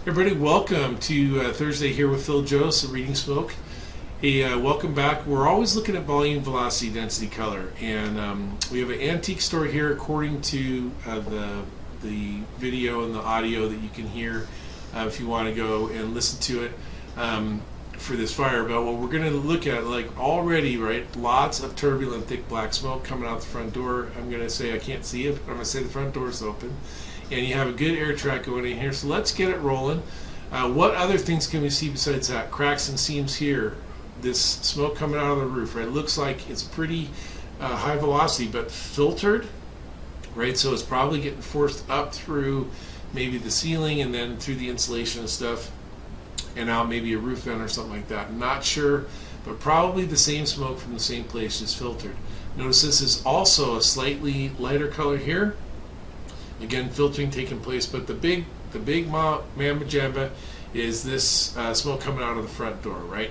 Everybody, welcome to Thursday here with Phil Jost of Reading Smoke. Hey, welcome back. We're always looking at volume, velocity, density, color, and we have an antique story here according to the video and the audio that you can hear if you want to go and listen to it for this fire. But what we're going to look at, like already, right, lots of turbulent, thick black smoke coming out the front door. I'm going to say I can't see it, but I'm going to say the front door is open. And you have a good air track going in here, so let's get it rolling. What other things can we see besides that? Cracks and seams here. This smoke coming out of the roof, right? It looks like it's pretty high velocity, but filtered, right? So it's probably getting forced up through maybe the ceiling and then through the insulation and stuff, and out maybe a roof vent or something like that. Not sure, but probably the same smoke from the same place, just filtered. Notice this is also a slightly lighter color here. Again, filtering taking place, but the big mamma jamma is this smoke coming out of the front door, right?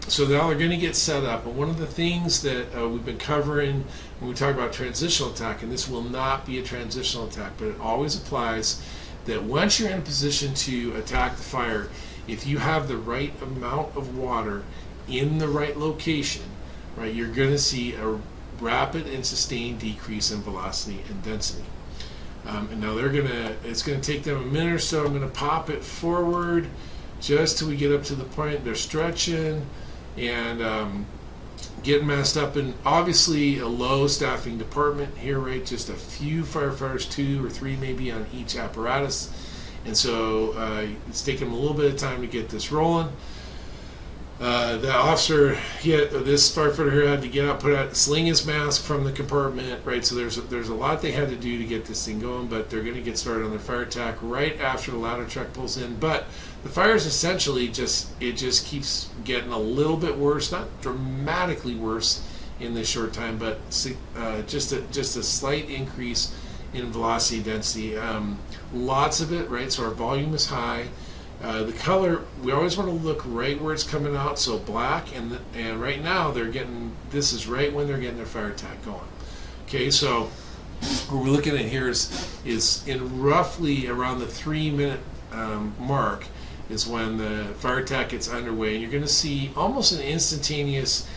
So now they're going to get set up, and one of the things that we've been covering when we talk about transitional attack, and this will not be a transitional attack, but it always applies, that once you're in a position to attack the fire, if you have the right amount of water in the right location, right, you're going to see a rapid and sustained decrease in velocity and density. And now it's gonna take them a minute or so. I'm gonna pop it forward just till we get up to the point they're stretching and getting messed up. And obviously a low staffing department here, right? Just a few firefighters, 2 or 3 maybe on each apparatus. And so it's taking them a little bit of time to get this rolling. The officer, this firefighter here had to get out, sling his mask from the compartment, right? So there's a lot they had to do to get this thing going, but they're going to get started on their fire attack right after the ladder truck pulls in. But the fire is essentially just keeps getting a little bit worse, not dramatically worse in this short time, but just a slight increase in velocity density. Lots of it, right? So our volume is high. The color, we always want to look right where it's coming out, so black, and right now this is right when they're getting their fire attack going. Okay, so what we're looking at here is in roughly around the 3-minute mark is when the fire attack gets underway, and you're going to see almost an instantaneous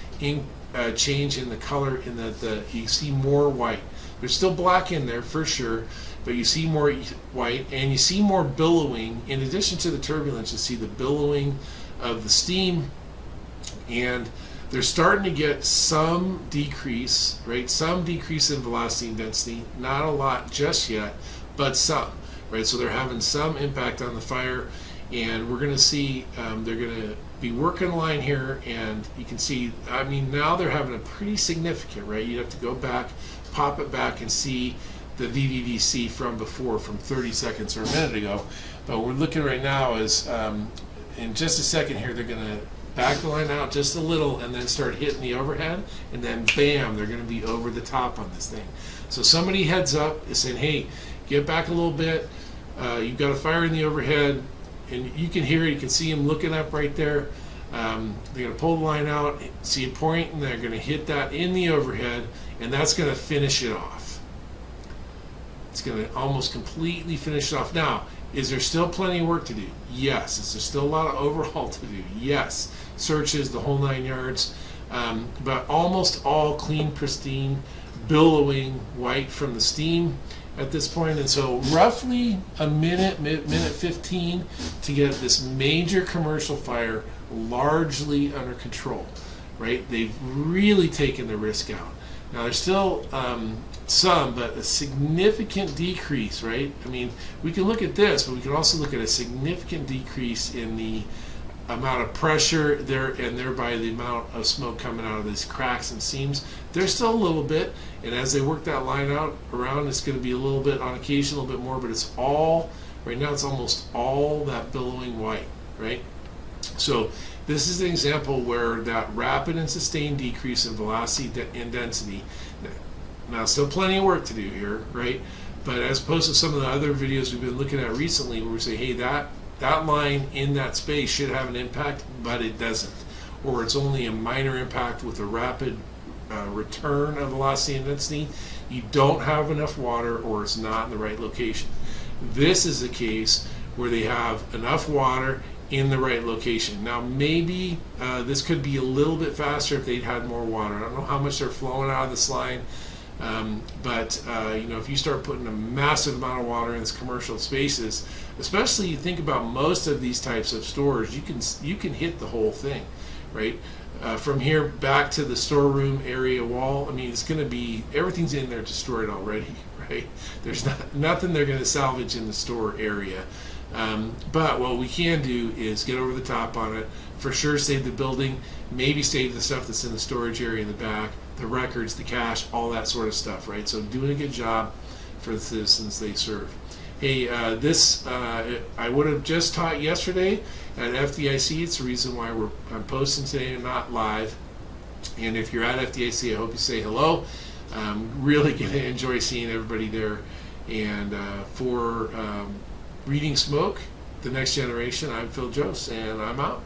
change in the color, in that you see more white. There's still black in there for sure, but you see more white, and you see more billowing. In addition to the turbulence, you see the billowing of the steam, and they're starting to get some decrease, right? Some decrease in velocity and density. Not a lot just yet, but some, right? So they're having some impact on the fire, and we're going to see they're going to be working a line here, and you can see, I mean, now they're having a pretty significant, right? You have to go back, pop it back, and see the VVDC from before, from 30 seconds or a minute ago. But what we're looking right now is in just a second here, they're going to back the line out just a little and then start hitting the overhead, and then bam, they're going to be over the top on this thing. So somebody heads up is saying, hey, get back a little bit, you've got a fire in the overhead, and you can hear it, you can see them looking up right there. They're going to pull the line out, see a point, and they're going to hit that in the overhead, and that's going to finish it off. It's going to almost completely finish it off. Now, is there still plenty of work to do? Yes. Is there still a lot of overhaul to do? Yes. Searches, the whole 9 yards. But almost all clean, pristine, billowing white from the steam at this point. And so roughly a minute 15 to get this major commercial fire largely under control, right? They've really taken the risk out. Now there's still some, but a significant decrease, right? I mean, we can look at this, but we can also look at a significant decrease in the amount of pressure there, and thereby the amount of smoke coming out of these cracks and seams. There's still a little bit, and as they work that line out around, it's going to be a little bit on occasion, a little bit more, but it's all, right now it's almost all that billowing white, right? So this is an example where that rapid and sustained decrease in velocity and density. Now, still plenty of work to do here, right? But as opposed to some of the other videos we've been looking at recently, where we say, hey, that line in that space should have an impact, but it doesn't. Or it's only a minor impact with a rapid return of velocity and density. You don't have enough water, or it's not in the right location. This is a case where they have enough water in the right location. Now maybe this could be a little bit faster if they'd had more water. I don't know how much they're flowing out of this line, but you know, if you start putting a massive amount of water in these commercial spaces, especially you think about most of these types of stores, you can hit the whole thing, right? From here back to the storeroom area wall, I mean, it's going to be, everything's in there destroyed already, right? There's nothing they're going to salvage in the store area. But what we can do is get over the top on it, for sure save the building, maybe save the stuff that's in the storage area in the back, the records, the cash, all that sort of stuff, right? So doing a good job for the citizens they serve. Hey, this I would have just taught yesterday at FDIC. It's the reason why I'm posting today and not live. And if you're at FDIC, I hope you say hello. Really going to enjoy seeing everybody there. And for Reading Smoke, The Next Generation, I'm Phil Jose, and I'm out.